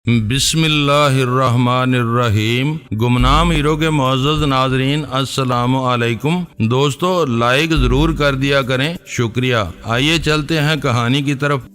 بسم اللہ الرحمن الرحیم۔ گمنام ہیرو کے معزز ناظرین السلام علیکم۔ دوستو لائک ضرور کر دیا کریں، شکریہ۔ آئیے چلتے ہیں کہانی کی طرف۔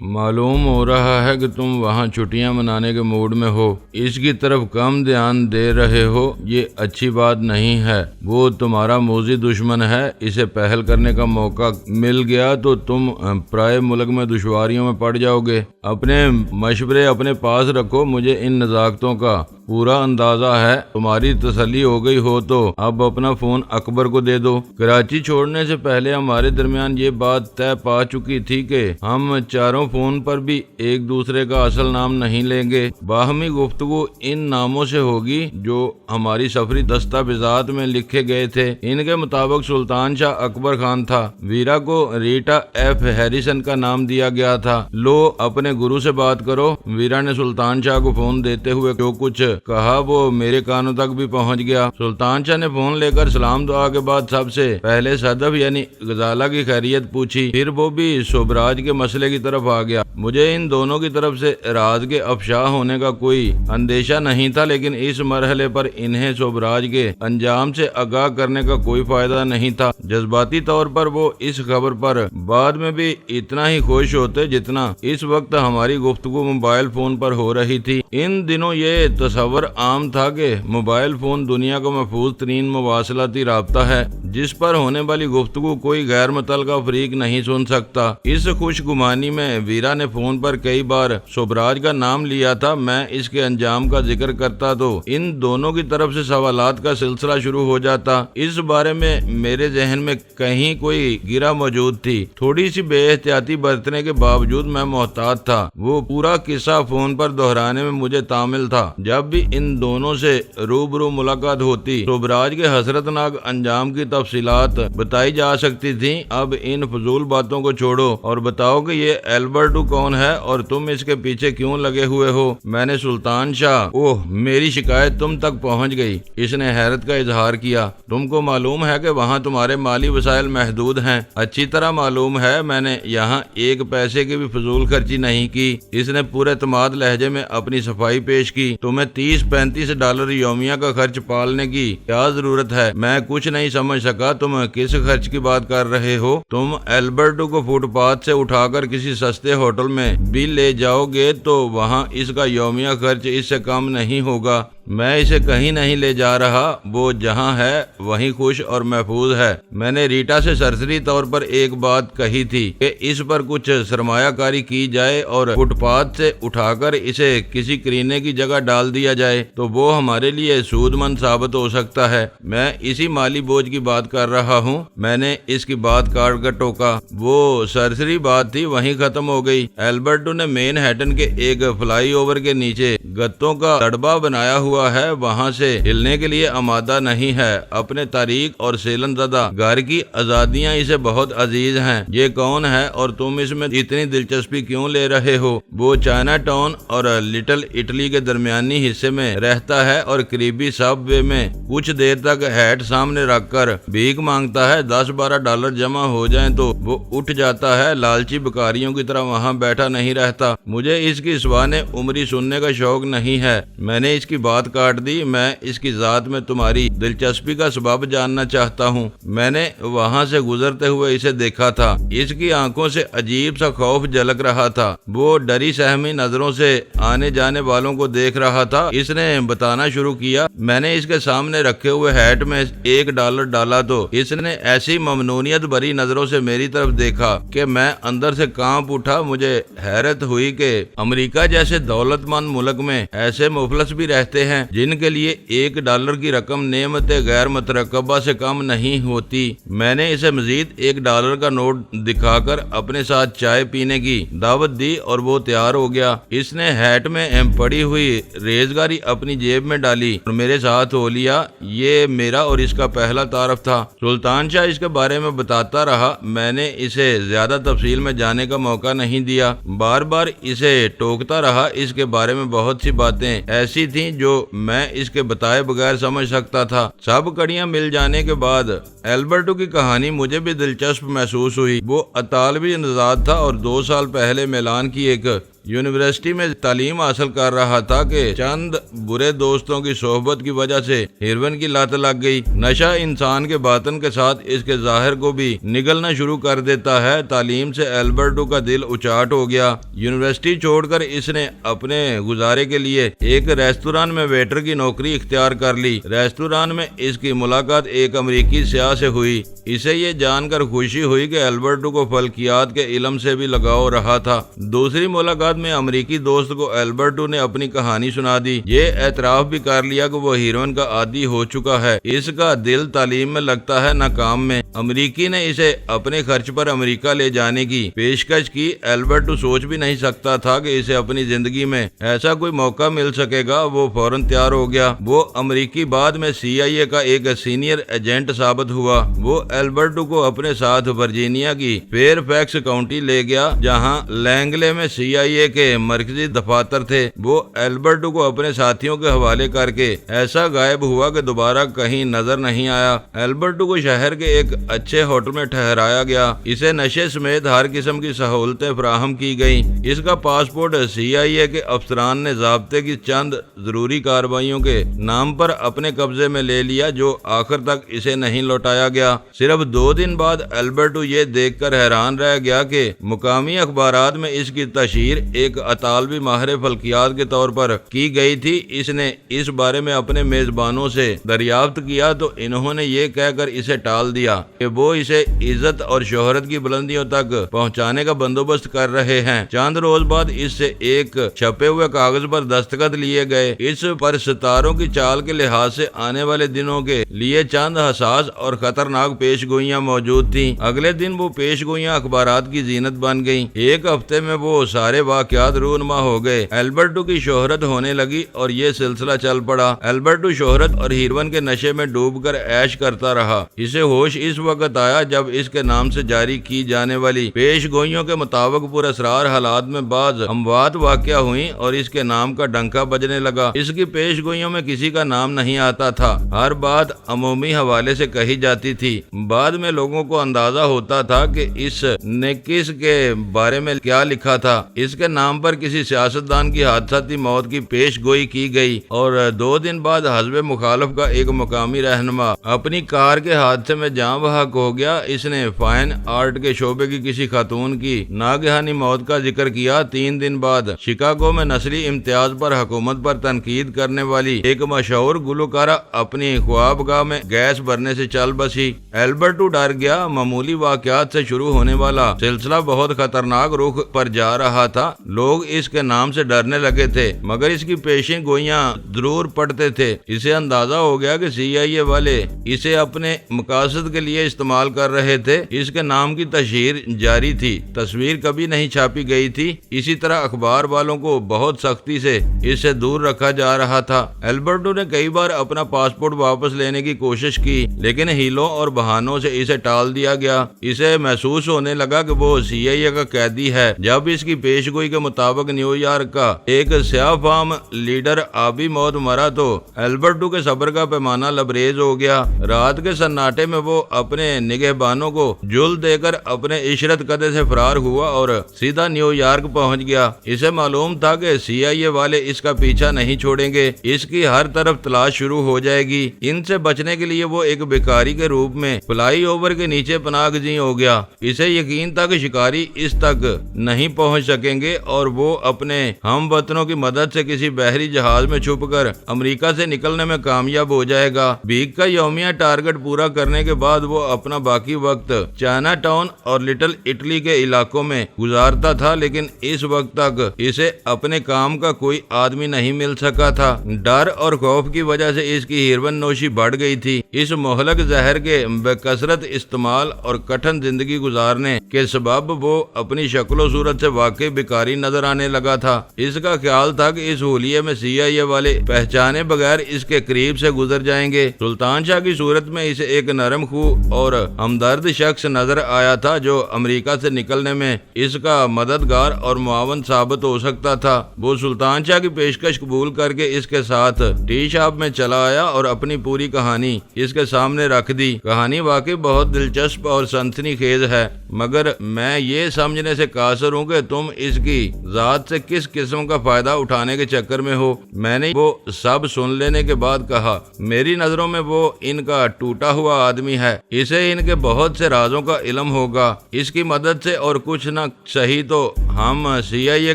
معلوم ہو رہا ہے کہ تم وہاں چھٹیاں منانے کے موڈ میں ہو، اس کی طرف کم دھیان دے رہے ہو، یہ اچھی بات نہیں ہے۔ وہ تمہارا موذی دشمن ہے، اسے پہل کرنے کا موقع مل گیا تو تم پرائے ملک میں دشواریوں میں پڑ جاؤ گے۔ اپنے مشورے اپنے پاس رکھو، مجھے ان نزاکتوں کا پورا اندازہ ہے۔ تمہاری تسلی ہو گئی ہو تو اب اپنا فون اکبر کو دے دو۔ کراچی چھوڑنے سے پہلے ہمارے درمیان یہ بات طے پا چکی تھی کہ ہم چاروں فون پر بھی ایک دوسرے کا اصل نام نہیں لیں گے۔ باہمی گفتگو ان ناموں سے ہوگی جو ہماری سفری دستاویزات میں لکھے گئے تھے۔ ان کے مطابق سلطان شاہ اکبر خان تھا، ویرا کو ریٹا ایف ہیریسن کا نام دیا گیا تھا۔ لو اپنے گرو سے بات کرو۔ ویرا نے سلطان شاہ کو فون دیتے ہوئے جو کچھ کہا وہ میرے کانوں تک بھی پہنچ گیا۔ سلطان شاہ نے فون لے کر سلام دعا کے بعد سب سے پہلے صدف یعنی غزالہ کی خیریت پوچھی، پھر وہ بھی سوبراج کے مسئلے کی طرف آ گیا۔ مجھے ان دونوں کی طرف سے راز کے افشا ہونے کا کوئی اندیشہ نہیں تھا، لیکن اس مرحلے پر انہیں سوبراج کے انجام سے آگاہ کرنے کا کوئی فائدہ نہیں تھا۔ جذباتی طور پر وہ اس خبر پر بعد میں بھی اتنا ہی خوش ہوتے جتنا اس وقت ہماری گفتگو موبائل فون پر ہو رہی تھی۔ ان دنوں یہ تصور عام تھا کہ موبائل فون دنیا کا محفوظ ترین مواصلاتی رابطہ ہے جس پر ہونے والی گفتگو کوئی غیر متعلقہ فریق نہیں سن سکتا۔ اس خوش گمانی میں ویرا نے فون پر کئی بار سوبراج کا نام لیا تھا۔ میں اس کے انجام کا ذکر کرتا تو ان دونوں کی طرف سے سوالات کا سلسلہ شروع ہو جاتا۔ اس بارے میں میرے ذہن میں کہیں کوئی گرہ موجود تھی۔ تھوڑی سی بے احتیاطی برتنے کے باوجود میں محتاط تھا۔ وہ پورا قصہ فون پر دہرانے میں مجھے تامل تھا۔ جب بھی ان دونوں سے روبرو ملاقات ہوتی سوبراج کے حسرتناک انجام کی تفصیلات بتائی جا سکتی تھیں۔ اب ان فضول باتوں کو چھوڑو اور بتاؤ کہ یہ البرٹو کون ہے اور تم اس کے پیچھے کیوں لگے ہوئے ہو؟ میں نے سلطان شاہ، اوہ میری شکایت تم تک پہنچ گئی، اس نے حیرت کا اظہار کیا۔ تم کو معلوم ہے کہ وہاں تمہارے مالی وسائل محدود ہیں؟ اچھی طرح معلوم ہے، میں نے یہاں ایک پیسے کی بھی فضول خرچی نہیں کی۔ اس نے پورے اعتماد لہجے میں اپنی صفائی پیش کی۔ تمہیں $30-35 یومیہ کا خرچ پالنے کی کیا ضرورت ہے؟ میں کچھ نہیں سمجھ سکا، تم کس خرچ کی بات کر رہے ہو؟ تم البرٹو کو فٹ پاتھ سے اٹھا کر کسی سستے ہوٹل میں بھی لے جاؤ گے تو وہاں اس کا یومیہ خرچ اس سے کم نہیں ہوگا۔ میں اسے کہیں نہیں لے جا رہا، وہ جہاں ہے وہیں خوش اور محفوظ ہے۔ میں نے ریٹا سے سرسری طور پر ایک بات کہی تھی کہ اس پر کچھ سرمایہ کاری کی جائے اور فٹ پاتھ سے اٹھا کر اسے کسی کرینے کی جگہ ڈال دیا جائے تو وہ ہمارے لیے سود مند ثابت ہو سکتا ہے۔ میں اسی مالی بوجھ کی بات کر رہا ہوں۔ میں نے اس کی بات کاٹ کر ٹوکا۔ وہ سرسری بات تھی، وہیں ختم ہو گئی۔ البرٹو نے مین ہیٹن کے ایک فلائی اوور کے نیچے گتوں کا تڑبا بنایا ہوا ہے، وہاں سے ہلنے کے لیے آمادہ نہیں ہے۔ اپنے تاریخ اور سیلن زدہ گھر کی آزادیاں اسے بہت عزیز ہیں۔ یہ کون ہے اور تم اس میں اتنی دلچسپی کیوں لے رہے ہو؟ وہ چائنا ٹاؤن اور لٹل اٹلی کے درمیانی حصے میں رہتا ہے اور قریبی سب وے میں کچھ دیر تک ہیٹ سامنے رکھ کر بھیک مانگتا ہے۔ $10-12 جمع ہو جائیں تو وہ اٹھ جاتا ہے۔ لالچی بکاریوں کی طرح وہاں بیٹھا نہیں رہتا۔ مجھے اس کی سوانح عمری سننے کا شوق نہیں ہے۔ میں نے اس کی بات کاٹ دی۔ میں اس کی ذات میں تمہاری دلچسپی کا سبب جاننا چاہتا ہوں۔ میں نے وہاں سے گزرتے ہوئے اسے دیکھا تھا۔ اس کی آنکھوں سے عجیب سا خوف جھلک رہا تھا۔ وہ ڈری سہمی نظروں سے آنے جانے والوں کو دیکھ رہا تھا۔ اس نے بتانا شروع کیا، میں نے اس کے سامنے رکھے ہوئے ہیٹ میں $1 ڈالا تو اس نے ایسی ممنونیت بھری نظروں سے میری طرف دیکھا کہ میں اندر سے کانپ اٹھا۔ مجھے حیرت ہوئی کہ امریکہ جیسے دولت مند ملک میں ایسے مفلس بھی رہتے ہیں جن کے لیے $1 کی رقم نعمت غیر مترقبہ سے کم نہیں ہوتی۔ میں نے اسے مزید $1 کا نوٹ دکھا کر اپنے ساتھ چائے پینے کی دعوت دی اور وہ تیار ہو گیا۔ اس نے ہیٹ میں پڑی ہوئی ریزگاری اپنی جیب میں ڈالی اور میرے ساتھ ہو لیا۔ یہ میرا اور اس کا پہلا تعارف تھا۔ سلطان شاہ اس کے بارے میں بتاتا رہا۔ میں نے اسے زیادہ تفصیل میں جانے کا موقع نہیں دیا، بار بار اسے ٹوکتا رہا۔ اس کے بارے میں بہت سی باتیں ایسی تھیں جو میں اس کے بتائے بغیر سمجھ سکتا تھا۔ سب کڑیاں مل جانے کے بعد البرٹو کی کہانی مجھے بھی دلچسپ محسوس ہوئی۔ وہ اطالوی نژاد تھا اور 2 سال پہلے میلان کی ایک یونیورسٹی میں تعلیم حاصل کر رہا تھا کہ چند برے دوستوں کی صحبت کی وجہ سے ہیروین کی لت لگ گئی۔ نشہ انسان کے باطن کے ساتھ اس کے ظاہر کو بھی نگلنا شروع کر دیتا ہے۔ تعلیم سے البرٹو کا دل اچاٹ ہو گیا۔ یونیورسٹی چھوڑ کر اس نے اپنے گزارے کے لیے ایک ریستوران میں ویٹر کی نوکری اختیار کر لی۔ ریستوران میں اس کی ملاقات ایک امریکی سیاح سے ہوئی۔ اسے یہ جان کر خوشی ہوئی کہ البرٹو کو فلکیات کے علم سے بھی لگاؤ رہا تھا۔ دوسری ملاقات میں امریکی دوست کو البرٹو نے اپنی کہانی سنا دی۔ یہ اعتراف بھی کر لیا کہ وہ ہیروئن کا عادی ہو چکا ہے۔ اس کا دل تعلیم میں لگتا ہے نہ کام میں۔ امریکی نے اسے اپنے خرچ پر امریکہ لے جانے کی پیشکش کی۔ البرٹو سوچ بھی نہیں سکتا تھا کہ اسے اپنی زندگی میں ایسا کوئی موقع مل سکے گا۔ وہ فوراً تیار ہو گیا۔ وہ امریکی بعد میں CIA کا ایک سینئر ایجنٹ ثابت ہوا۔ وہ البرٹو کو اپنے ساتھ ورجینیا کی فیر فیکس کاؤنٹی لے گیا جہاں لینگلے میں CIA کے مرکزی دفاتر تھے۔ وہ البرٹو کو اپنے ساتھیوں کے حوالے کر کے ایسا غائب ہوا کہ دوبارہ کہیں نظر نہیں آیا۔ البرٹو کو شہر کے ایک اچھے ہوٹل میں ٹھہرایا گیا۔ اسے نشے سمیت ہر قسم کی سہولتیں فراہم کی گئیں۔ اس کا پاسپورٹ CIA کے افسران نے ضابطے کی چند ضروری کارروائیوں کے نام پر اپنے قبضے میں لے لیا جو آخر تک اسے نہیں لوٹایا گیا۔ صرف 2 دن بعد البرٹو یہ دیکھ کر حیران رہ گیا کہ مقامی اخبارات میں اس کی تشہیر ایک اطالوی ماہر فلکیات کے طور پر کی گئی تھی۔ اس نے اس بارے میں اپنے میزبانوں سے دریافت کیا تو انہوں نے یہ کہہ کر اسے ٹال دیا کہ وہ اسے عزت اور شہرت کی بلندیوں تک پہنچانے کا بندوبست کر رہے ہیں۔ چند روز بعد اس سے ایک چھپے ہوئے کاغذ پر دستخط لیے گئے۔ اس پر ستاروں کی چال کے لحاظ سے آنے والے دنوں کے لیے چند حساس اور خطرناک پیش گوئیاں موجود تھیں۔ اگلے دن وہ پیش گوئیاں اخبارات کی زینت بن گئیں۔ ایک ہفتے میں وہ سارے واقعات رونما ہو گئے۔ البرٹو کی شہرت ہونے لگی اور یہ سلسلہ چل پڑا۔ البرٹو شہرت اور ہیروئن کے نشے میں ڈوب کر عیش کرتا رہا۔ اسے ہوش اس وقت آیا جب اس کے نام سے جاری کی جانے والی پیش گوئیوں کے مطابق پراسرار حالات میں بعض اموات واقع ہوئیں اور اس کے نام کا ڈنکا بجنے لگا۔ اس کی پیش گوئیوں میں کسی کا نام نہیں آتا تھا۔ ہر بات عمومی حوالے سے کہی جاتی تھی۔ بعد میں لوگوں کو اندازہ ہوتا تھا کہ اس نے کس کے بارے میں کیا لکھا تھا۔ اس کے نام پر کسی سیاستدان کی حادثاتی موت کی پیش گوئی کی گئی اور 2 دن بعد حزب مخالف کا ایک مقامی رہنما اپنی کار کے حادثے میں جاں بحق ہو گیا۔ اس نے فائن آرٹ کے شعبے کی کسی خاتون کی ناگہانی موت کا ذکر کیا۔ 3 دن بعد شکاگو میں نسلی امتیاز پر حکومت پر تنقید کرنے والی ایک مشہور گلوکارہ اپنی خوابگاہ میں گیس بھرنے سے چل بسی۔ البرٹو ڈر گیا۔ معمولی واقعات سے شروع ہونے والا سلسلہ بہت خطرناک رخ پر جا رہا تھا۔ لوگ اس کے نام سے ڈرنے لگے تھے مگر اس کی پیشین گوئیاں ضرور پڑھتے تھے۔ اسے اندازہ ہو گیا کہ CIA والے اسے اپنے مقاصد کے لیے استعمال کر رہے تھے۔ اس کے نام کی تشہیر جاری تھی۔ تصویر کبھی نہیں چھاپی گئی تھی۔ اسی طرح اخبار والوں کو بہت سختی سے اس سے دور رکھا جا رہا تھا۔ البرٹو نے کئی بار اپنا پاسپورٹ واپس لینے کی کوشش کی لیکن ہیلوں اور بہانوں سے اسے ٹال دیا گیا۔ اسے محسوس ہونے لگا کہ وہ CIA کا قیدی ہے۔ جب اس کی پیش گوئی کے مطابق نیو یارک کا ایک سیاہ فام لیڈر آبی موت مرا تو البرٹو کے صبر کا پیمانہ لبریز ہو گیا۔ رات کے سناٹے میں وہ اپنے نگہبانوں کو جل دے کر اپنے عشرت قدے سے فرار ہوا اور سیدھا نیو یارک پہنچ گیا۔ اسے معلوم تھا کہ CIA والے اس کا پیچھا نہیں چھوڑیں گے۔ اس کی ہر طرف تلاش شروع ہو جائے گی۔ ان سے بچنے کے لیے وہ ایک بیکاری کے روپ میں فلائی اوور کے نیچے پناہ گزین ہو گیا۔ اسے یقین تھا کہ شکاری اس تک نہیں پہنچ سکیں گے اور وہ اپنے ہم وطنوں کی مدد سے کسی بحری جہاز میں چھپ کر امریکہ سے نکلنے میں کامیاب ہو جائے گا۔ بھیک کا یومیہ ٹارگٹ پورا کرنے کے بعد وہ اپنا باقی وقت چائنا ٹاؤن اور لٹل اٹلی کے علاقوں میں گزارتا تھا لیکن اس وقت تک اسے اپنے کام کا کوئی آدمی نہیں مل سکا تھا۔ ڈر اور خوف کی وجہ سے اس کی ہیروئن نوشی بڑھ گئی تھی۔ اس مہلک زہر کے بے کثرت استعمال اور کٹھن زندگی گزارنے کے سبب وہ اپنی شکل و صورت سے واقعی بیکاری نظر آنے لگا تھا۔ اس کا خیال تھا کہ اس حلیے میں CIA والے پہچانے بغیر اس کے قریب سے گزر جائیں گے۔ سلطان شاہ کی صورت میں اسے ایک نرم خو اور ہمدرد شخص نظر آیا تھا جو امریکہ سے نکلنے میں اس کا مددگار اور معاون ثابت ہو سکتا تھا۔ وہ سلطان شاہ کی پیشکش قبول کر کے اس کے ساتھ ٹی شاپ میں چلا آیا اور اپنی پوری کہانی اس کے سامنے رکھ دی۔ کہانی واقعی بہت دلچسپ اور سنسنی خیز ہے۔ مگر میں یہ سمجھنے سے قاصر ہوں کہ تم اس کی ذات سے کس قسم کا فائدہ اٹھانے کے چکر میں ہو۔ میں نے وہ سب سن لینے کے بعد کہا، میری نظروں میں وہ ان کا ٹوٹا ہوا آدمی ہے، اسے ان کے بہت سے رازوں کا علم ہوگا، اس کی مدد سے اور کچھ نہ صحیح تو ہم CIA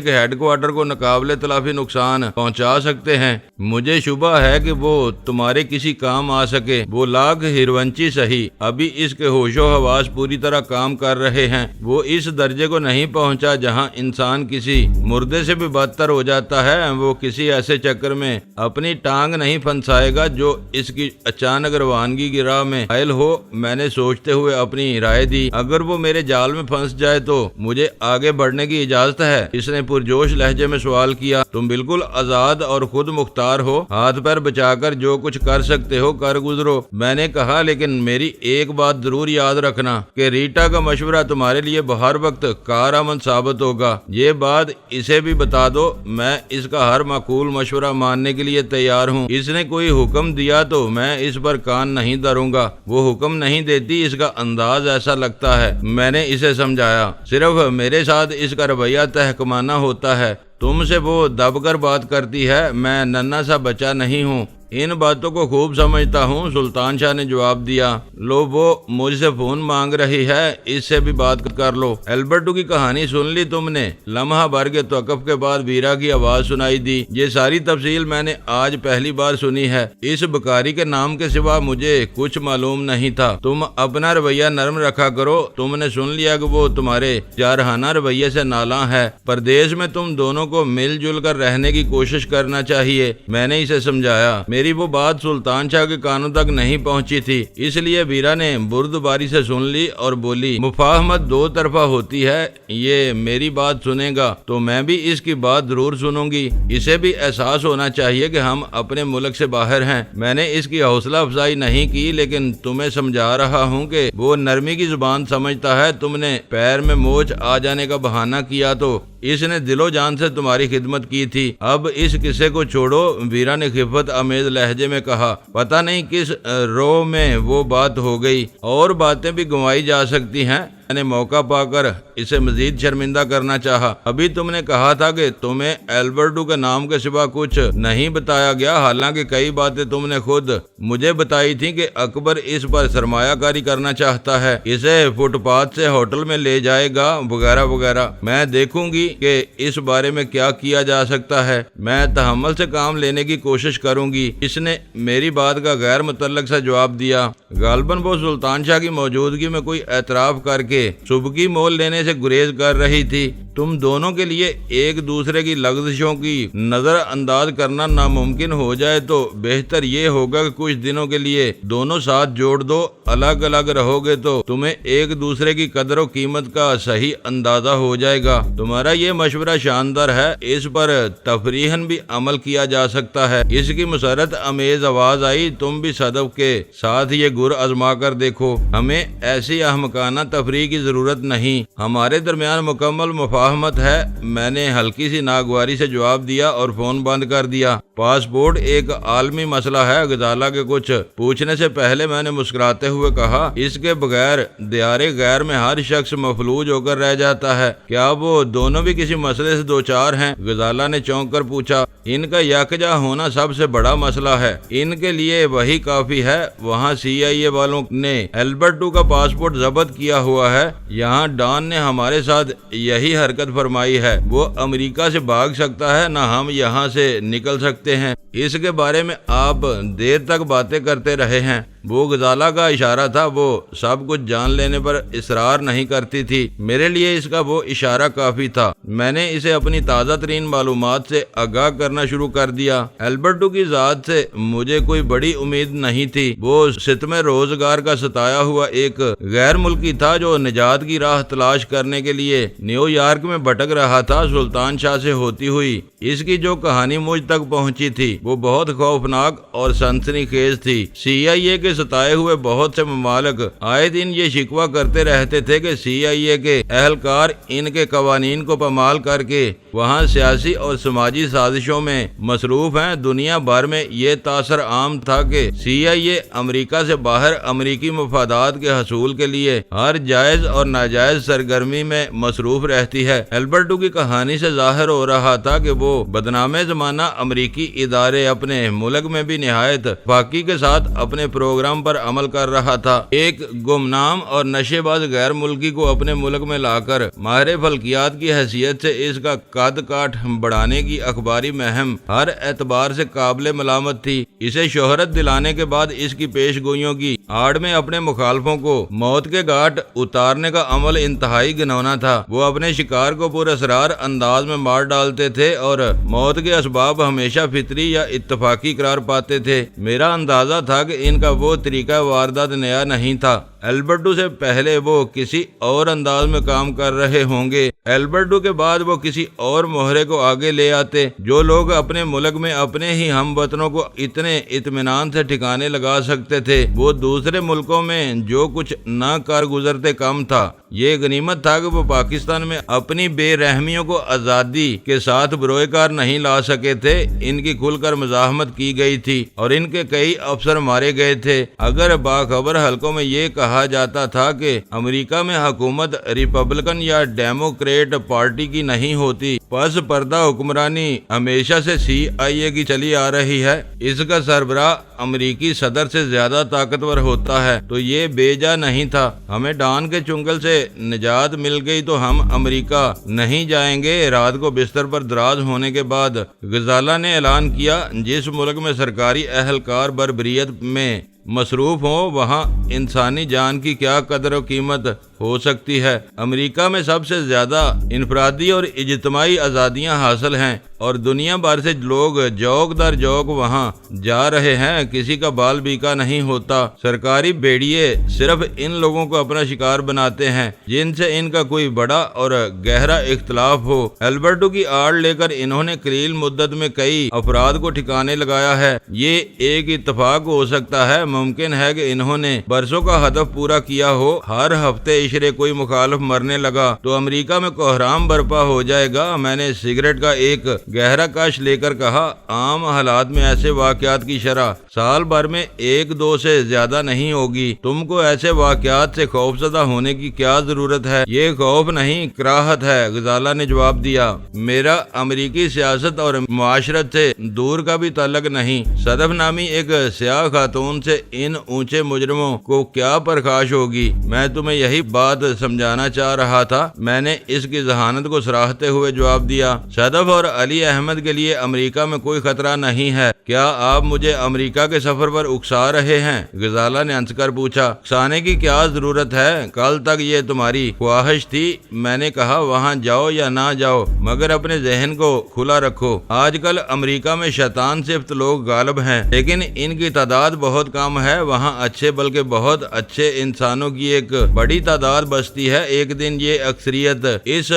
کے ہیڈ کوارٹر کو ناقابل تلافی نقصان پہنچا سکتے ہیں۔ مجھے شبہ ہے کہ وہ تمہارے کسی کام آ سکے، وہ لاکھ ہیرونچی صحیح، ابھی اس کے ہوش و حواس پوری طرح کام کر رہے ہیں، وہ اس درجے کو نہیں پہنچا جہاں انسان کسی مردے سے بھی بدتر ہو جاتا ہے۔ وہ کسی ایسے چکر میں اپنی ٹانگ نہیں پھنسائے گا جو اس کی اچانک روانگی کی راہ میں حائل ہو۔ میں نے سوچتے ہوئے اپنی رائے دی، اگر وہ میرے جال میں پھنس جائے تو مجھے آگے بڑھنے کی اجازت ہے؟ اس نے پرجوش لہجے میں سوال کیا۔ تم بالکل آزاد اور خود مختار ہو، ہاتھ پیر بچا کر جو کچھ کر سکتے ہو کر گزرو۔ میں نے کہا، لیکن میری ایک بات ضرور یاد رکھنا کہ ریٹا کا مشورہ تمہارے لیے ہر وقت کارآمد ثابت ہوگا، یہ بات اسے بھی بتا دو۔ میں اس کا ہر معقول مشورہ ماننے کے لیے تیار ہوں، اس نے کوئی حکم دیا تو میں اس پر کان نہیں دھروں گا، وہ حکم نہیں دیتی، اس کا انداز ایسا لگتا ہے۔ میں نے اسے سمجھایا، صرف میرے ساتھ اس کا رویہ تحکمانہ ہوتا ہے، تم سے وہ دب کر بات کرتی ہے، میں ننھا سا بچہ نہیں ہوں، ان باتوں کو خوب سمجھتا ہوں۔ سلطان شاہ نے جواب دیا، لو وہ مجھ سے فون مانگ رہی ہے، اس سے بھی بات کر لو۔ البرٹو کی کہانی سن لی تم نے؟ لمحہ بھر کے توقف کے بعد ویرا کی آواز سنائی دی، یہ ساری تفصیل میں نے آج پہلی بار سنی ہے، اس بکاری کے نام کے سوا مجھے کچھ معلوم نہیں تھا۔ تم اپنا رویہ نرم رکھا کرو، تم نے سن لیا کہ وہ تمہارے جارحانہ رویے سے نالاں ہے، پردیش میں تم دونوں کو مل جل کر رہنے کی کوشش کرنا چاہیے۔ میں نے اسے سمجھایا، میری وہ بات سلطان شاہ کے کانوں تک نہیں پہنچی تھی، اس لیے ویرا نے بردباری سے سن لی اور بولی، مفاہمت دو طرفہ ہوتی ہے، یہ میری بات سنے گا تو میں بھی اس کی بات ضرور سنوں گی، اسے بھی احساس ہونا چاہیے کہ ہم اپنے ملک سے باہر ہیں۔ میں نے اس کی حوصلہ افزائی نہیں کی، لیکن تمہیں سمجھا رہا ہوں کہ وہ نرمی کی زبان سمجھتا ہے۔ تم نے پیر میں موچ آ جانے کا بہانہ کیا تو اس نے دل و جان سے تمہاری خدمت کی تھی، اب اس قصے کو چھوڑو۔ ویرا نے خفت آمیز لہجے میں کہا، پتہ نہیں کس رو میں وہ بات ہو گئی، اور باتیں بھی گنوائی جا سکتی ہیں، میں نے موقع پا کر اسے مزید شرمندہ کرنا چاہا۔ ابھی تم نے کہا تھا کہ تمہیں البرٹو کے نام کے سوا کچھ نہیں بتایا گیا، حالانکہ کئی باتیں تم نے خود مجھے بتائی تھی کہ اکبر اس پر سرمایہ کاری کرنا چاہتا ہے، اسے فٹ پاتھ سے ہوٹل میں لے جائے گا وغیرہ وغیرہ۔ میں دیکھوں گی کہ اس بارے میں کیا کیا جا سکتا ہے، میں تحمل سے کام لینے کی کوشش کروں گی۔ اس نے میری بات کا غیر متعلق سا جواب دیا۔ غالباً وہ سلطان شاہ کی موجودگی میں کوئی اعتراف کر کے صبح مول لینے سے گریز کر رہی تھی۔ تم دونوں کے لیے ایک دوسرے کی لغزشوں کی نظر انداز کرنا ناممکن ہو جائے تو بہتر یہ ہوگا کہ کچھ دنوں کے لیے دونوں ساتھ جوڑ دو، الگ الگ رہو گے تو تمہیں ایک دوسرے کی قدر و قیمت کا صحیح اندازہ ہو جائے گا۔ تمہارا یہ مشورہ شاندار ہے، اس پر تفریحاً بھی عمل کیا جا سکتا ہے۔ اس کی مسرت امیز آواز آئی، تم بھی صدف کے ساتھ یہ گر آزما کر دیکھو، ہمیں ایسی احمقانہ تفریح کی ضرورت نہیں، ہمارے درمیان مکمل مفاہمت ہے۔ میں نے ہلکی سی ناگواری سے جواب دیا اور فون بند کر دیا۔ پاسپورٹ ایک عالمی مسئلہ ہے، غزالہ کے کچھ پوچھنے سے پہلے میں نے مسکراتے ہوئے کہا، اس کے بغیر دیار غیر میں ہر شخص مفلوج ہو کر رہ جاتا ہے، کیا وہ دونوں بھی کسی مسئلے سے دوچار ہیں؟ غزالہ نے چونک کر پوچھا، ان کا یکجا ہونا سب سے بڑا مسئلہ ہے، ان کے لیے وہی کافی ہے۔ وہاں CIA والوں نے البرٹو کا پاسپورٹ ضبط کیا ہوا ہے، یہاں ڈان نے ہمارے ساتھ یہی حرکت فرمائی ہے، وہ امریکہ سے بھاگ سکتا ہے، نہ ہم یہاں سے نکل سکتے ہیں۔ اس کے بارے میں آپ دیر تک باتیں کرتے رہے ہیں۔ وہ غزالہ کا اشارہ تھا، وہ سب کچھ جان لینے پر اصرار نہیں کرتی تھی، میرے لیے اس کا وہ اشارہ کافی تھا۔ میں نے اسے اپنی تازہ ترین معلومات سے آگاہ کرنا شروع کر دیا۔ البرٹو کی ذات سے مجھے کوئی بڑی امید نہیں تھی، وہ ستم روزگار کا ستایا ہوا ایک غیر ملکی تھا جو نجات کی راہ تلاش کرنے کے لیے نیو یارک میں بھٹک رہا تھا۔ سلطان شاہ سے ہوتی ہوئی اس کی جو کہانی مجھ تک پہنچی تھی وہ بہت خوفناک اور سنسنی خیز تھی۔ CIA کے ستائے ہوئے بہت سے ممالک آئے دن یہ شکوہ کرتے رہتے تھے کہ CIA کے اہلکار ان کے قوانین کو پامال کر کے وہاں سیاسی اور سماجی سازشوں میں مصروف ہیں۔ دنیا بھر میں یہ تاثر عام تھا کہ CIA امریکہ سے باہر امریکی مفادات کے حصول کے لیے ہر جائز اور ناجائز سرگرمی میں مصروف رہتی ہے۔ البرٹو کی کہانی سے ظاہر ہو رہا تھا کہ وہ بدنام زمانہ امریکی ادارے اپنے ملک میں بھی نہایت فاقی کے ساتھ اپنے پروگرام پر عمل کر رہا تھا۔ ایک گمنام اور نشے باز غیر ملکی کو اپنے ملک میں لا کر ماہر فلکیات کی حیثیت سے اس کا قد کاٹ بڑھانے کی اخباری مہم ہر اعتبار سے قابل ملامت تھی۔ اسے شہرت دلانے کے بعد اس کی پیش گوئیوں کی آڑ میں اپنے مخالفوں کو موت کے گھاٹ اتارنے کا عمل انتہائی گھنونا تھا۔ وہ اپنے شکار کو پراسرار انداز میں مار ڈالتے تھے اور موت کے اسباب ہمیشہ فطری یا اتفاقی قرار پاتے تھے۔ میرا اندازہ تھا کہ ان کا وہ طریقہ واردات نیا نہیں تھا۔ البرٹو سے پہلے وہ کسی اور انداز میں کام کر رہے ہوں گے۔ البرٹو کے بعد وہ کسی اور مہرے کو آگے لے آتے۔ جو لوگ اپنے ملک میں اپنے ہی ہم وطنوں کو اتنے اطمینان سے ٹھکانے لگا سکتے تھے، وہ دوسرے ملکوں میں جو کچھ نہ کر گزرتے کم تھا۔ یہ غنیمت تھا کہ وہ پاکستان میں اپنی بے رحمیوں کو آزادی کے ساتھ بروئے کار نہیں لا سکے تھے۔ ان کی کھل کر مزاحمت کی گئی تھی اور ان کے کئی افسر مارے گئے تھے۔ اگر باخبر حلقوں میں یہ کہا جاتا تھا کہ امریکہ میں حکومت ریپبلکن یا ڈیموکریٹ پارٹی کی نہیں ہوتی، پس پردہ حکمرانی ہمیشہ سے CIA کی چلی آ رہی ہے، اس کا سربراہ امریکی صدر سے زیادہ طاقتور ہوتا ہے، تو یہ بے جا نہیں تھا۔ ہمیں ڈان کے چنگل سے نجات مل گئی تو ہم امریکہ نہیں جائیں گے۔ رات کو بستر پر دراز ہونے کے بعد غزالہ نے اعلان کیا، جس ملک میں سرکاری اہلکار بربریت میں مصروف ہوں وہاں انسانی جان کی کیا قدر و قیمت ہو سکتی ہے۔ امریکہ میں سب سے زیادہ انفرادی اور اجتماعی آزادیاں حاصل ہیں اور دنیا بھر سے لوگ جوک در جوک وہاں جا رہے ہیں، کسی کا بال بیکا نہیں ہوتا۔ سرکاری بیڑیے صرف ان لوگوں کو اپنا شکار بناتے ہیں جن سے ان کا کوئی بڑا اور گہرا اختلاف ہو۔ البرٹو کی آڑ لے کر انہوں نے قلیل مدت میں کئی افراد کو ٹھکانے لگایا ہے۔ یہ ایک اتفاق ہو سکتا ہے، ممکن ہے کہ انہوں نے برسوں کا ہدف پورا کیا ہو۔ ہر ہفتے عشرے کوئی مخالف مرنے لگا تو امریکہ میں کوحرام برپا ہو جائے گا۔ میں نے سگریٹ کا ایک گہرا کش لے کر کہا، عام حالات میں ایسے واقعات کی شرح سال بھر میں 1-2 سے زیادہ نہیں ہوگی۔ تم کو ایسے واقعات سے خوفزدہ ہونے کی کیا ضرورت ہے؟ یہ خوف نہیں، کراہت ہے، غزالہ نے جواب دیا۔ میرا امریکی سیاست اور معاشرت سے دور کا بھی تعلق نہیں۔ صدف نامی ایک سیاہ خاتون سے ان اونچے مجرموں کو کیا پرخاش ہوگی؟ میں تمہیں یہی بات سمجھانا چاہ رہا تھا۔ میں نے اس کی ذہانت کو سراہتے ہوئے جواب دیا، صدف اور علی احمد کے لیے امریکہ میں کوئی خطرہ نہیں ہے۔ کیا آپ مجھے امریکہ کے سفر پر اکسا رہے ہیں؟ غزالہ نے ہنس کر پوچھا۔ اکسانے کی کیا ضرورت ہے؟ کل تک یہ تمہاری خواہش تھی۔ میں نے کہا وہاں جاؤ یا نہ جاؤ، مگر اپنے ذہن کو کھلا رکھو۔ آج کل امریکہ میں شیطان صفت لوگ غالب ہیں، لیکن ان کی تعداد بہت کم ہے۔ وہاں اچھے بلکہ بہت اچھے انسانوں کی ایک بڑی تعداد بستی ہے۔ ایک دن یہ اکثریت اس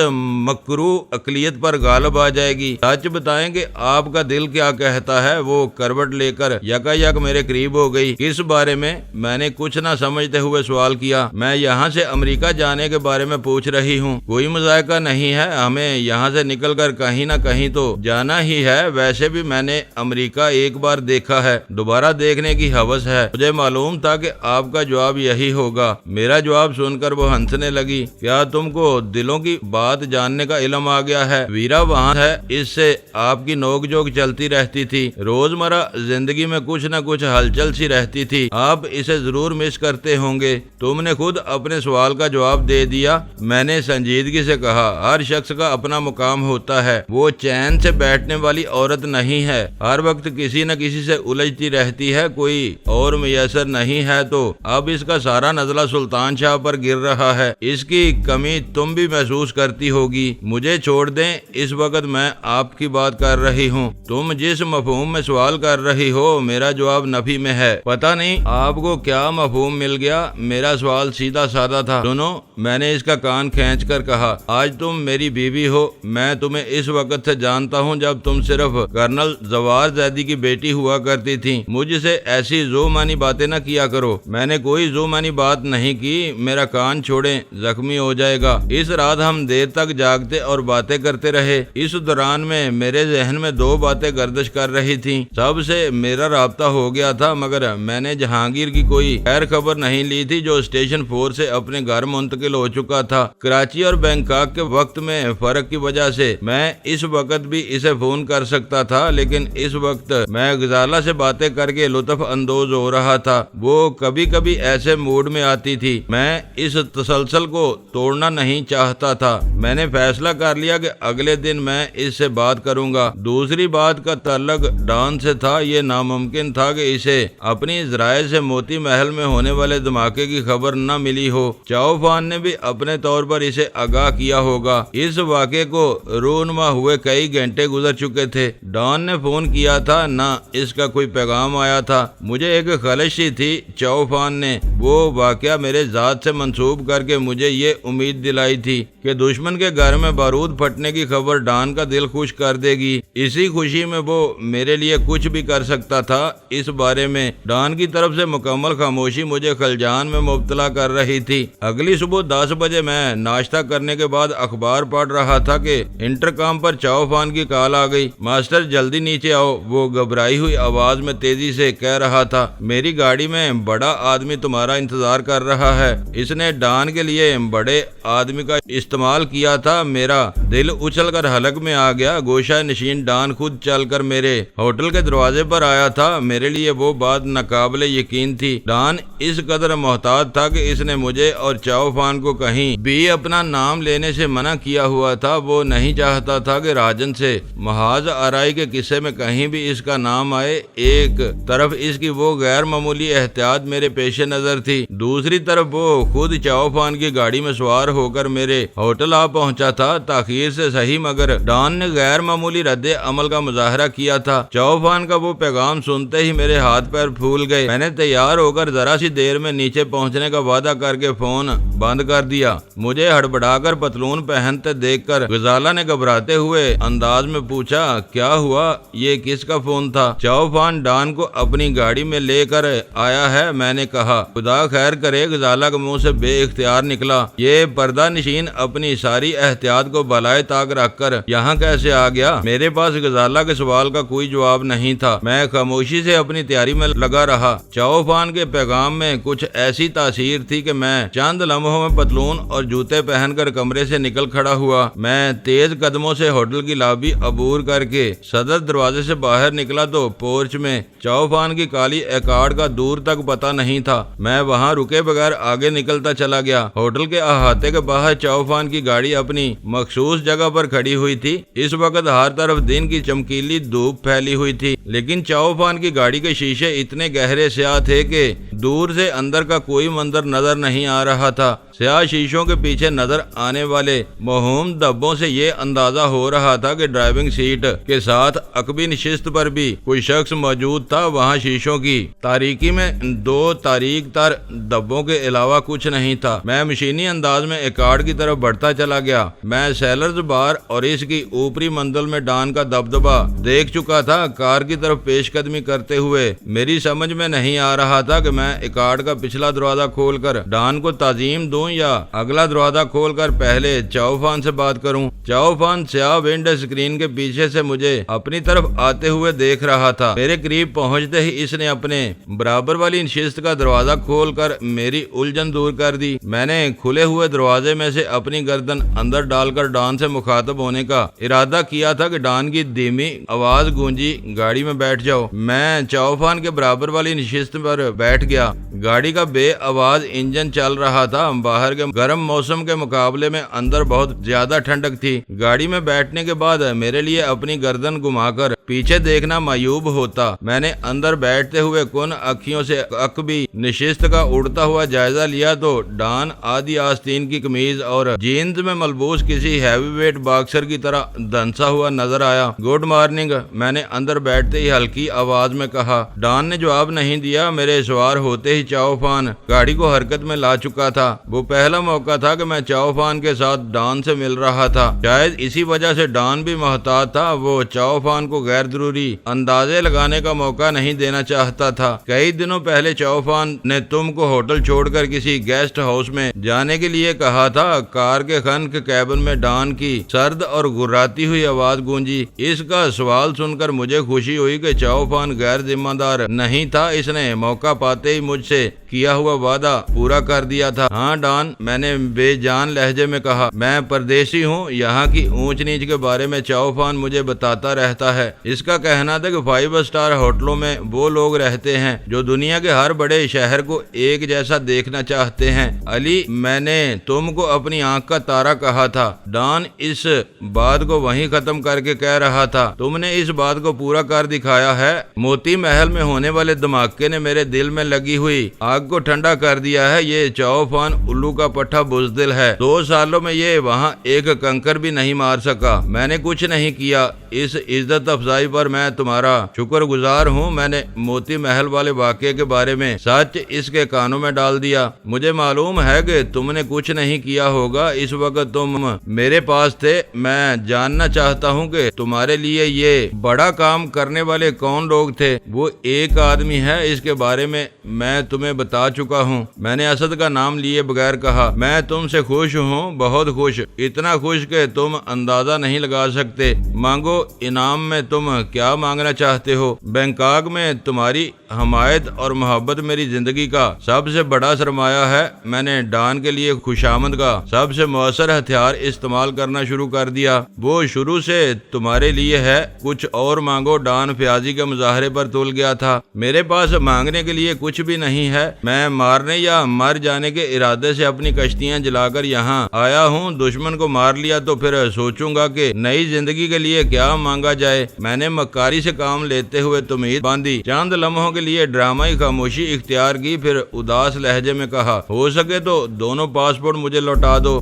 مکروہ اقلیت پر غالب آ جائے گی۔ سچ بتائیں کہ آپ کا دل کیا کہتا ہے؟ وہ کروٹ لے کر یکا یک میرے قریب ہو گئی۔ کس بارے میں؟ میں نے کچھ نہ سمجھتے ہوئے سوال کیا۔ میں یہاں سے امریکہ جانے کے بارے میں پوچھ رہی ہوں۔ کوئی مذائقہ نہیں ہے، ہمیں یہاں سے نکل کر کہیں نہ کہیں تو جانا ہی ہے۔ ویسے بھی میں نے امریکہ ایک بار دیکھا ہے، دوبارہ دیکھنے کی ہوس ہے۔ مجھے معلوم تھا کہ آپ کا جواب یہی ہوگا۔ میرا جواب سن کر وہ ہنسنے لگی۔ کیا تم کو دلوں کی بات جاننے کا علم آ گیا ہے؟ ویرا وہاں ہے، اس سے آپ کی نوک جھوک چلتی رہتی تھی۔ روزمرہ زندگی میں کچھ نہ کچھ ہلچل سی رہتی تھی۔ آپ اسے ضرور مس کرتے ہوں گے۔ تم نے خود اپنے سوال کا جواب دے دیا، میں نے سنجیدگی سے کہا۔ ہر شخص کا اپنا مقام ہوتا ہے، وہ چین سے بیٹھنے والی عورت نہیں ہے، ہر وقت کسی نہ کسی سے الجھتی رہتی ہے، کوئی اور میسر نہیں ہے۔ تو اب اس کا سارا نزلہ سلطان شاہ پر گر رہا ہے، اس کی کمی تم بھی محسوس کرتی ہوگی۔ مجھے چھوڑ دیں، اس وقت میں آپ کی بات کر رہی ہوں۔ تم جس مفہوم میں سوال کر رہی ہو میرا جواب نفی میں ہے۔ پتہ نہیں آپ کو کیا مفہوم مل گیا، میرا سوال سیدھا سادہ تھا۔ سنو، میں نے اس کا کان کھینچ کر کہا، آج تم میری بیوی ہو۔ میں تمہیں اس وقت سے جانتا ہوں جب تم صرف کرنل زوار زیدی کی بیٹی ہوا کرتی تھی۔ مجھ سے ایسی ذو معنی باتیں نہ کیا کرو۔ میں نے کوئی ذو معنی بات نہیں کی، میرا کان چھوڑیں، زخمی ہو جائے گا۔ اس رات ہم دیر تک جاگتے اور باتیں کرتے رہے۔ اس دوران میں میرے ذہن میں دو باتیں گردش کر رہی تھیں۔ سب سے میرا رابطہ ہو گیا تھا، مگر میں نے جہانگیر کی کوئی خیر خبر نہیں لی تھی جو اسٹیشن 4 سے اپنے گھر منتقل ہو چکا تھا۔ کراچی اور بینکاک کے وقت میں فرق کی وجہ سے میں اس وقت بھی اسے فون کر سکتا تھا، لیکن اس وقت میں غزالہ سے باتیں کر کے لطف اندوز ہو رہا تھا۔ وہ کبھی کبھی ایسے موڈ میں آتی تھی، میں اس تسلسل کو توڑنا نہیں چاہتا تھا۔ میں نے فیصلہ کر لیا کہ اگلے دن میں اس سے بات کروں گا۔ دوسری بات کا تعلق ڈان سے تھا۔ یہ ناممکن تھا کہ اسے اپنی ذرائع سے موتی محل میں ہونے والے دھماکے کی خبر نہ ملی ہو۔ چاؤ فان نے بھی اپنے طور پر اسے آگاہ کیا ہوگا۔ اس واقعے کو رونما ہوئے کئی گھنٹے گزر چکے تھے۔ ڈان نے فون کیا تھا، نہ اس کا کوئی پیغام آیا تھا۔ مجھے ایک خلش ہی تھی چاؤ فان نے وہ واقعہ میرے ذات سے منسوب کر کے مجھے یہ امید دلائی تھی کہ دشمن کے گھر میں بارود پھٹنے کی خبر ڈان کا دل خوش کر دے گی۔ اسی خوشی میں وہ میرے لیے کچھ بھی کر سکتا تھا۔ اس بارے میں ڈان کی طرف سے مکمل خاموشی مجھے خلجان میں مبتلا کر رہی تھی۔ اگلی صبح 10 بجے میں ناشتہ کرنے کے بعد اخبار پڑھ رہا تھا کہ انٹرکام پر چاؤ فان کی کال آ گئی۔ ماسٹر جلدی نیچے آؤ، وہ گھبرائی ہوئی آواز میں تیزی سے کہہ رہا تھا۔ میری گاڑی میں بڑا آدمی تمہارا انتظار کر رہا ہے۔ اس نے ڈان کے لیے بڑے آدمی کا استعمال کیا تھا۔ میرا دل اچھل کر حلق میں آ گیا۔ گوشہ نشین ڈان خود چل کر میرے ہوٹل کے دروازے پر آیا تھا۔ میرے لیے وہ بات ناقابل یقین تھی۔ ڈان اس قدر محتاط تھا کہ اس نے مجھے اور چاؤ فان کو کہیں بھی اپنا نام لینے سے منع کیا ہوا تھا۔ وہ نہیں چاہتا تھا کہ راجن سے محاذ آرائی کے قصے میں کہیں بھی اس کا نام آئے۔ ایک طرف اس کی وہ غیر معمولی احتیاط میرے پیش نظر تھی، دوسری طرف وہ خود چاؤ فان کی گاڑی میں سوار ہو کر میرے ہوٹل آ پہنچا تھا۔ تاخیر سے صحیح، مگر ڈان نے غیر معمولی رد عمل کا مظاہرہ کیا تھا۔ چاؤ فان کا وہ پیغام سنتے ہی میرے ہاتھ پیر پھول گئے۔ میں نے تیار ہو کر ذرا سی دیر میں نیچے پہنچنے کا وعدہ کر کے فون بند کر دیا۔ مجھے ہڑبڑا کر پتلون پہنتے دیکھ کر غزالہ نے گھبراتے ہوئے انداز میں پوچھا، کیا ہوا؟ یہ کس کا فون تھا؟ چاؤ فان ڈان کو اپنی گاڑی میں لے کر آیا ہے، میں نے کہا۔ خدا خیر کرے، غزالہ کے منہ سے بے اختیار نکلا۔ یہ پردہ نشین اپنی ساری احتیاط کو بالائے طاق رکھ کر یہاں کیسے آ گیا؟ میرے پاس غزالہ کے سوال کا کوئی جواب نہیں تھا۔ میں خاموشی سے اپنی تیاری میں لگا رہا۔ چاؤ فان کے پیغام میں کچھ ایسی تاثیر تھی کہ میں چند لمحوں میں پتلون اور جوتے پہن کر کمرے سے نکل کھڑا ہوا۔ میں تیز قدموں سے ہوٹل کی لابی عبور کر کے صدر دروازے سے باہر نکلا تو پورچ میں چاؤ فان کی کالی ایکارڈ کا دور تک پتہ نہیں تھا۔ میں وہاں رکے بغیر آگے نکلتا چلا گیا۔ ہوٹل کے احاطے کے باہر چاؤ فان کی گاڑی اپنی مخصوص جگہ پر کھڑی ہوئی تھی۔ اس وقت ہر طرف دن کی چمکیلی دھوپ پھیلی ہوئی تھی، لیکن چاؤ فان کی گاڑی کے شیشے اتنے گہرے سیاہ تھے کہ دور سے اندر کا کوئی منظر نظر نہیں آ رہا تھا۔ سیاہ شیشوں کے پیچھے نظر آنے والے موہوم دھبوں سے یہ اندازہ ہو رہا تھا کہ ڈرائیونگ سیٹ کے ساتھ عقبی نشست پر بھی کوئی شخص موجود تھا۔ وہاں شیشوں کی تاریکی میں دو تاریک تر دھبوں کے علاوہ کچھ نہیں تھا۔ میں مشینی انداز میں ایکارڈ کی طرف بڑھتا چلا گیا۔ میں سیلرز بار اور اس کی اوپری منزل میں ڈان کا دبدبہ دیکھ چکا تھا۔ کار کی طرف پیش قدمی کرتے ہوئے میری سمجھ میں نہیں آ رہا تھا کہ میں ایکارڈ کا پچھلا دروازہ کھول کر ڈان کو تعظیم دوں یا اگلا دروازہ کھول کر پہلے چاؤ فان سے بات کروں۔ چاؤ فان سیاہ ونڈو اسکرین کے پیچھے سے مجھے اپنی طرف آتے ہوئے دیکھ رہا تھا۔ میرے قریب پہنچتے ہی اس نے اپنے برابر والی نشست کا دروازہ کھول کر میری الجھن دور کر دی۔ میں نے کھلے ہوئے دروازے میں سے اپنی گردن اندر ڈال کر ڈان سے مخاطب ہونے کا ارادہ کیا تھا کہ ڈان کی دھیمی آواز گونجی، گاڑی میں بیٹھ جاؤ۔ میں چاؤ فان کے برابر والی نشست پر بیٹھ گیا۔ کیا۔ گاڑی کا بے آواز انجن چل رہا تھا۔ باہر کے گرم موسم کے مقابلے میں اندر بہت زیادہ ٹھنڈک تھی۔ گاڑی میں بیٹھنے کے بعد میرے لیے اپنی گردن گھما کر پیچھے دیکھنا معیوب ہوتا۔ میں نے اندر بیٹھتے ہوئے کن اکھیوں سے عقبی نشست کا اڑتا ہوا جائزہ لیا تو ڈان آدھی آستین کی قمیض اور جینز میں ملبوس کسی ہیوی ویٹ باکسر کی طرح دھنسا ہوا نظر آیا۔ گڈ مارننگ، میں نے اندر بیٹھتے ہی ہلکی آواز میں کہا۔ ڈان نے جواب نہیں دیا۔ میرے سوار ہوتے ہی چاؤ فان گاڑی کو حرکت میں لا چکا تھا۔ وہ پہلا موقع تھا کہ میں چاؤ فان کے ساتھ ڈان سے مل رہا تھا۔ شاید اسی وجہ سے ڈان بھی محتاط تھا۔ وہ چاؤ فان کو غیر ضروری اندازے لگانے کا موقع نہیں دینا چاہتا تھا۔ کئی دنوں پہلے چاؤ فان نے تم کو ہوٹل چھوڑ کر کسی گیسٹ ہاؤس میں جانے کے لیے کہا تھا۔ کار کے خن کے کیبن میں ڈان کی سرد اور گراتی ہوئی آواز گونجی۔ اس کا سوال سن کر مجھے خوشی ہوئی کہ چاؤ فان غیر ذمہ دار نہیں تھا۔ اس نے موقع پاتے ہی مجھ سے کیا ہوا وعدہ پورا کر دیا تھا۔ ہاں ڈان، میں نے بے جان لہجے میں کہا، میں پردیسی ہوں۔ یہاں کی اونچ نیچ کے بارے میں چاؤ فان مجھے بتاتا رہتا ہے۔ اس کا کہنا تھا کہ 5 اسٹار ہوٹلوں میں وہ لوگ رہتے ہیں جو دنیا کے ہر بڑے شہر کو ایک جیسا دیکھنا چاہتے ہیں۔ علی، میں نے تم کو اپنی آنکھ کا تارا کہا تھا۔ ڈان اس بات کو وہیں ختم کر کے کہہ رہا تھا، تم نے اس بات کو پورا کر دکھایا ہے۔ موتی محل میں ہونے والے دھماکے نے میرے دل میں لگی ہوئی آگ کو ٹھنڈا کر دیا ہے۔ یہ چاؤ فان الو کا پٹھا بزدل ہے۔ 2 سالوں میں یہ وہاں ایک کنکر بھی نہیں مار سکا۔ میں نے کچھ نہیں کیا۔ اس عزت افزائی پر میں تمہارا شکر گزار ہوں۔ میں نے موتی محل والے واقعے کے بارے میں سچ اس کے کانوں میں ڈال دیا۔ مجھے معلوم ہے کہ تم نے کچھ نہیں کیا ہوگا۔ اس وقت تم میرے پاس تھے۔ میں جاننا چاہتا ہوں کہ تمہارے لیے یہ بڑا کام کرنے والے کون لوگ تھے۔ وہ ایک آدمی ہے، اس کے بارے میں تمہیں بتا چکا ہوں۔ میں نے اسد کا نام لیے بغیر کہا، میں تم سے خوش ہوں، بہت خوش، اتنا خوش کہ تم اندازہ نہیں لگا سکتے۔ مانگو، انعام میں تم کیا مانگنا چاہتے ہو؟ بینکاک میں تمہاری حمایت اور محبت میری زندگی کا سب سے بڑا سرمایہ ہے۔ میں نے ڈان کے لیے خوشامد کا سب سے مؤثر ہتھیار استعمال کرنا شروع کر دیا۔ وہ شروع سے تمہارے لیے ہے، کچھ اور مانگو۔ ڈان فیاضی کے مظاہرے پر تول گیا تھا۔ میرے پاس مانگنے کے لیے کچھ بھی نہیں ہے۔ میں مارنے یا مر جانے کے ارادے سے اپنی کشتیاں جلا کر یہاں آیا ہوں۔ دشمن کو مار لیا تو پھر سوچوں گا کہ نئی زندگی کے لیے کیا مانگا جائے۔ میں نے مکاری سے کام لیتے ہوئے تمید باندھی۔ چند لمحوں کے لیے ڈرامائی خاموشی اختیار کی، پھر اداس لہجے میں کہا، ہو سکے تو دونوں پاسپورٹ مجھے لوٹا دو۔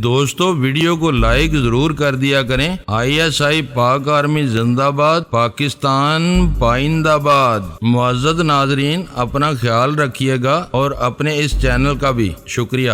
دوستو، ویڈیو کو لائک ضرور کر دیا کریں۔ ISI پاک آرمی زندہ باد، پاکستان پائندہ باد۔ معزز ناظرین، اپنا خیال رکھیے گا اور اپنے اس چینل کا بھی شکریہ۔